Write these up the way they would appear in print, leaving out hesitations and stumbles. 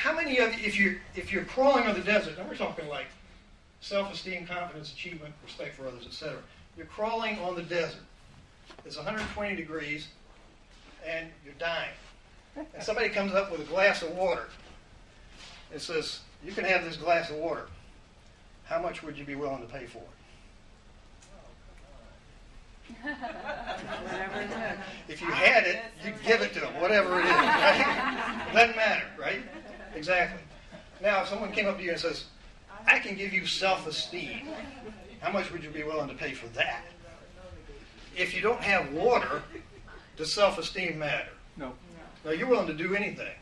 how many of you, if you're crawling on the desert, and we're talking like self-esteem, confidence, achievement, respect for others, etc. You're crawling on the desert. It's 120 degrees, and you're dying. And somebody comes up with a glass of water. It says, you can have this glass of water. How much would you be willing to pay for it? Whatever it is. If you had it, you'd give it to them, whatever it is, right? It doesn't matter, right? Exactly. Now, if someone came up to you and says, I can give you self-esteem, how much would you be willing to pay for that? If you don't have water, does self-esteem matter? No. No, you're willing to do anything.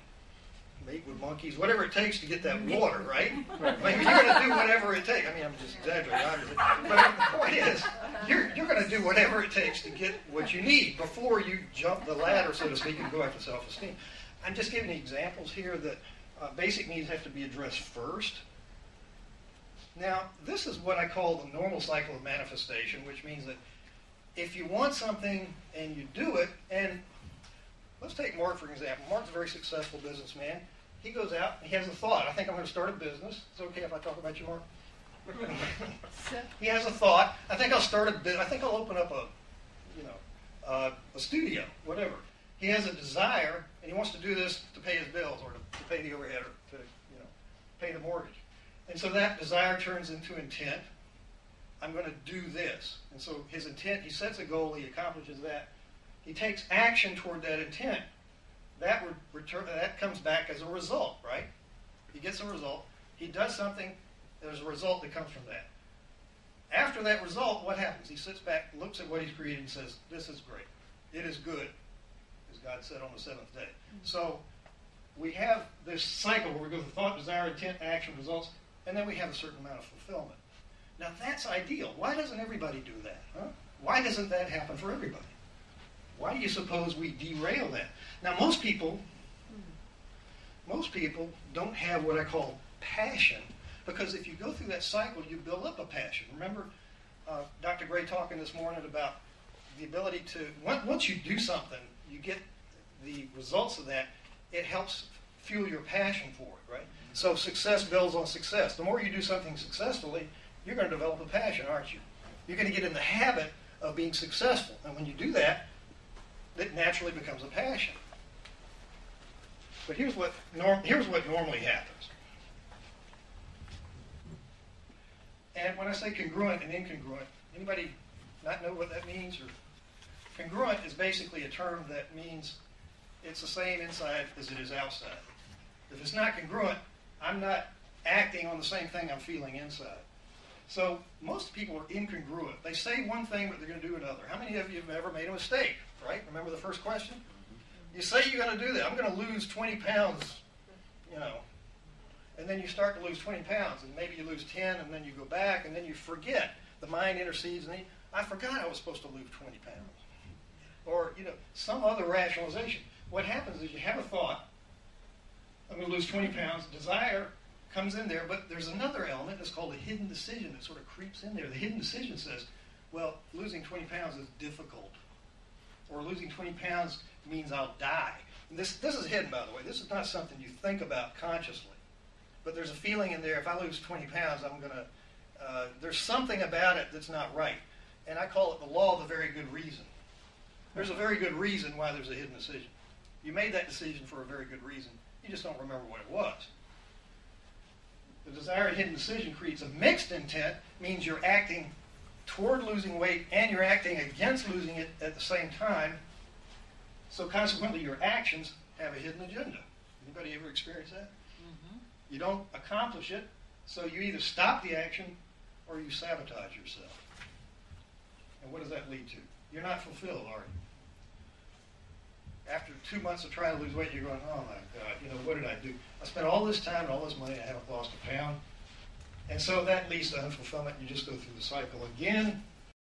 Mate with monkeys, whatever it takes to get that water, right? I mean, you're going to do whatever it takes. I mean, I'm just exaggerating, obviously. But the point is, you're going to do whatever it takes to get what you need before you jump the ladder, so to speak, and go after self-esteem. I'm just giving you examples here that basic needs have to be addressed first. Now, this is what I call the normal cycle of manifestation, which means that if you want something and you do it, and let's take Mark for example. Mark's a very successful businessman. He goes out, he has a thought. I think I'm going to start a business. It's okay if I talk about you, Mark? He has a thought. I think I'll start a business. I think I'll open up a studio, whatever. He has a desire, and he wants to do this to pay his bills or to pay the overhead or to pay the mortgage. And so that desire turns into intent. I'm going to do this. And so his intent, he sets a goal, he accomplishes that. He takes action toward that intent. That comes back as a result, right? He gets a result. He does something, there's a result that comes from that. After that result, what happens? He sits back, looks at what he's created and says, this is great. It is good, as God said on the seventh day. So we have this cycle where we go through thought, desire, intent, action, results, and then we have a certain amount of fulfillment. Now that's ideal. Why doesn't everybody do that? Huh? Why doesn't that happen for everybody? Why do you suppose we derail that? Now most people don't have what I call passion, because if you go through that cycle, you build up a passion. Remember Dr. Gray talking this morning about the ability to, once you do something, you get the results of that, it helps fuel your passion for it, right? So success builds on success. The more you do something successfully, you're going to develop a passion, aren't you? You're going to get in the habit of being successful. And when you do that, it naturally becomes a passion. But here's what normally happens. And when I say congruent and incongruent, anybody not know what that means? Or congruent is basically a term that means it's the same inside as it is outside. If it's not congruent, I'm not acting on the same thing I'm feeling inside. So most people are incongruent. They say one thing, but they're going to do another. How many of you have ever made a mistake, right? Remember the first question? You say you're going to do that. I'm going to lose 20 pounds, and then you start to lose 20 pounds, and maybe you lose 10, and then you go back, and then you forget. The mind intercedes, and I forgot I was supposed to lose 20 pounds. Or, some other rationalization. What happens is you have a thought, I'm going to lose 20 pounds, desire comes in there, but there's another element that's called a hidden decision that sort of creeps in there. The hidden decision says, well, losing 20 pounds is difficult. Or losing 20 pounds means I'll die. And this is hidden, by the way. This is not something you think about consciously. But there's a feeling in there, if I lose 20 pounds, there's something about it that's not right. And I call it the law of the very good reason. There's a very good reason why there's a hidden decision. You made that decision for a very good reason. You just don't remember what it was. The desire and hidden decision creates a mixed intent, means you're acting toward losing weight and you're acting against losing it at the same time. So consequently, your actions have a hidden agenda. Anybody ever experience that? Mm-hmm. You don't accomplish it, so you either stop the action or you sabotage yourself. And what does that lead to? You're not fulfilled, are you? After 2 months of trying to lose weight, you're going, oh my God, what did I do? I spent all this time and all this money, I haven't lost a pound. And so that leads to unfulfillment. You just go through the cycle again